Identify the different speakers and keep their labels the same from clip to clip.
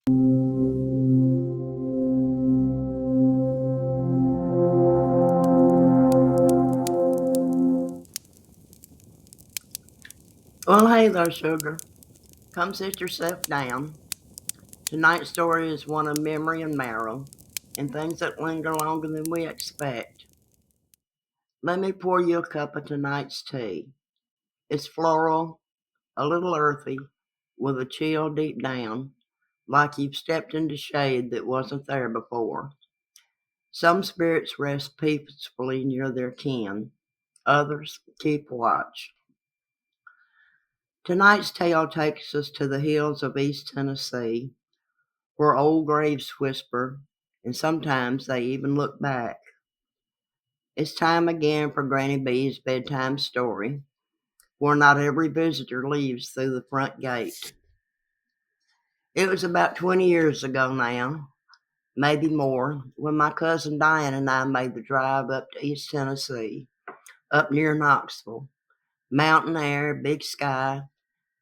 Speaker 1: Well, hey there, sugar. Come sit yourself down. Tonight's story is one of memory and marrow, and things that linger longer than we expect. Let me pour you a cup of tonight's tea. It's floral, a little earthy, with a chill deep down, like you've stepped into shade that wasn't there before. Some spirits rest peacefully near their kin, others keep watch. Tonight's tale takes us to the hills of East Tennessee, where old graves whisper, and sometimes they even look back. It's time again for Granny B's bedtime story, where not every visitor leaves through the front gate. It was about 20 years ago now, maybe more, when my cousin Diane and I made the drive up to East Tennessee, up near Knoxville. Mountain air, big sky,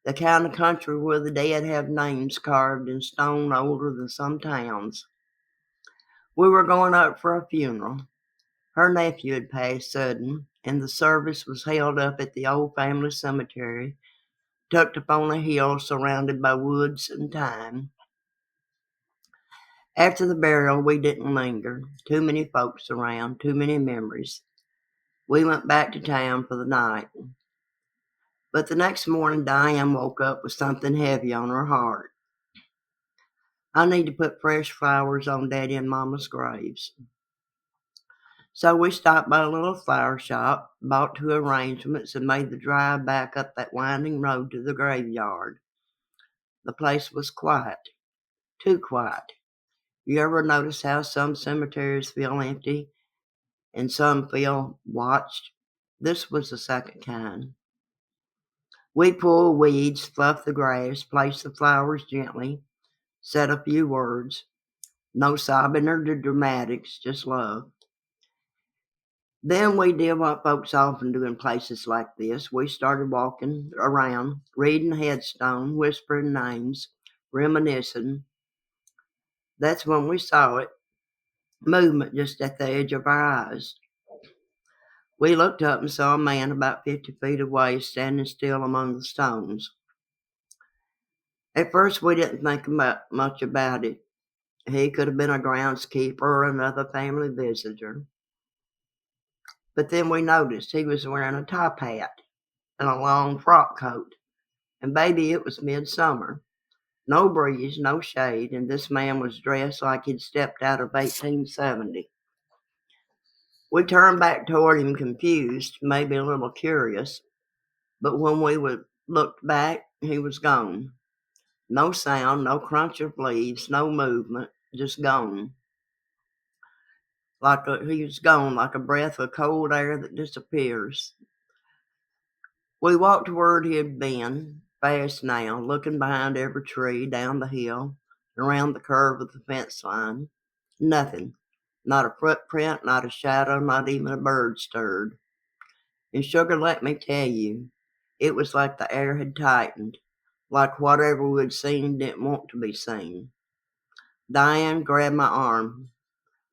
Speaker 1: the kind of country where the dead have names carved in stone older than some towns. We were going up for a funeral. Her nephew had passed sudden, and the service was held up at the old family cemetery, tucked up on a hill surrounded by woods and thyme. After the burial, we didn't linger. Too many folks around, too many memories. We went back to town for the night. But the next morning, Diane woke up with something heavy on her heart. I need to put fresh flowers on Daddy and Mama's graves. So we stopped by a little flower shop, bought two arrangements, and made the drive back up that winding road to the graveyard. The place was quiet, too quiet. You ever notice how some cemeteries feel empty and some feel watched? This was the second kind. We pulled weeds, fluffed the grass, placed the flowers gently, said a few words. No sobbing or dramatics, just love. Then we did what folks often do in places like this. We started walking around, reading headstones, whispering names, reminiscing. That's when we saw it, movement just at the edge of our eyes. We looked up and saw a man about 50 feet away standing still among the stones. At first we didn't think much about it. He could have been a groundskeeper or another family visitor. But then we noticed he was wearing a top hat and a long frock coat. And baby, it was midsummer. No breeze, no shade, and this man was dressed like he'd stepped out of 1870. We turned back toward him confused, maybe a little curious, but when we looked back, he was gone. No sound, no crunch of leaves, no movement, just gone. He was gone like a breath of cold air that disappears. We walked to where he had been, fast now, looking behind every tree, down the hill, around the curve of the fence line. Nothing. Not a footprint, not a shadow, not even a bird stirred. And sugar, let me tell you, it was like the air had tightened, like whatever we'd seen didn't want to be seen. Diane grabbed my arm,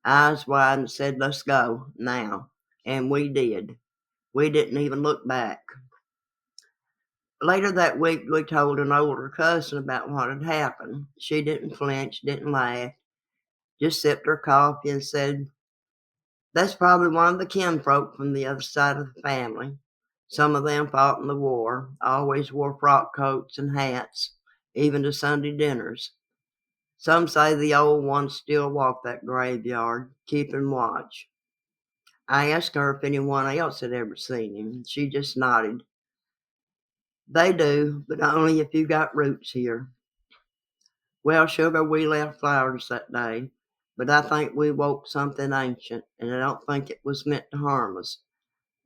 Speaker 1: eyes wide, and said, "Let's go, now." And we did. We didn't even look back. Later that week, we told an older cousin about what had happened. She didn't flinch, didn't laugh, just sipped her coffee and said, "That's probably one of the kinfolk from the other side of the family. Some of them fought in the war, always wore frock coats and hats, even to Sunday dinners. Some say the old ones still walk that graveyard, keeping watch." I asked her if anyone else had ever seen him. She just nodded. "They do, but only if you got roots here." Well, sugar, we left flowers that day, but I think we woke something ancient, and I don't think it was meant to harm us,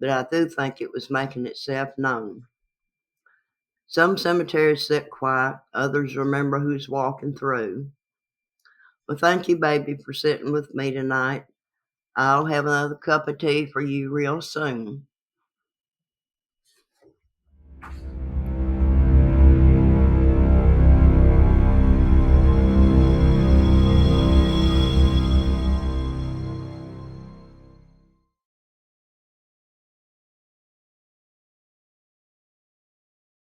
Speaker 1: but I do think it was making itself known. Some cemeteries sit quiet, others remember who's walking through. Well, thank you, baby, for sitting with me tonight. I'll have another cup of tea for you real soon.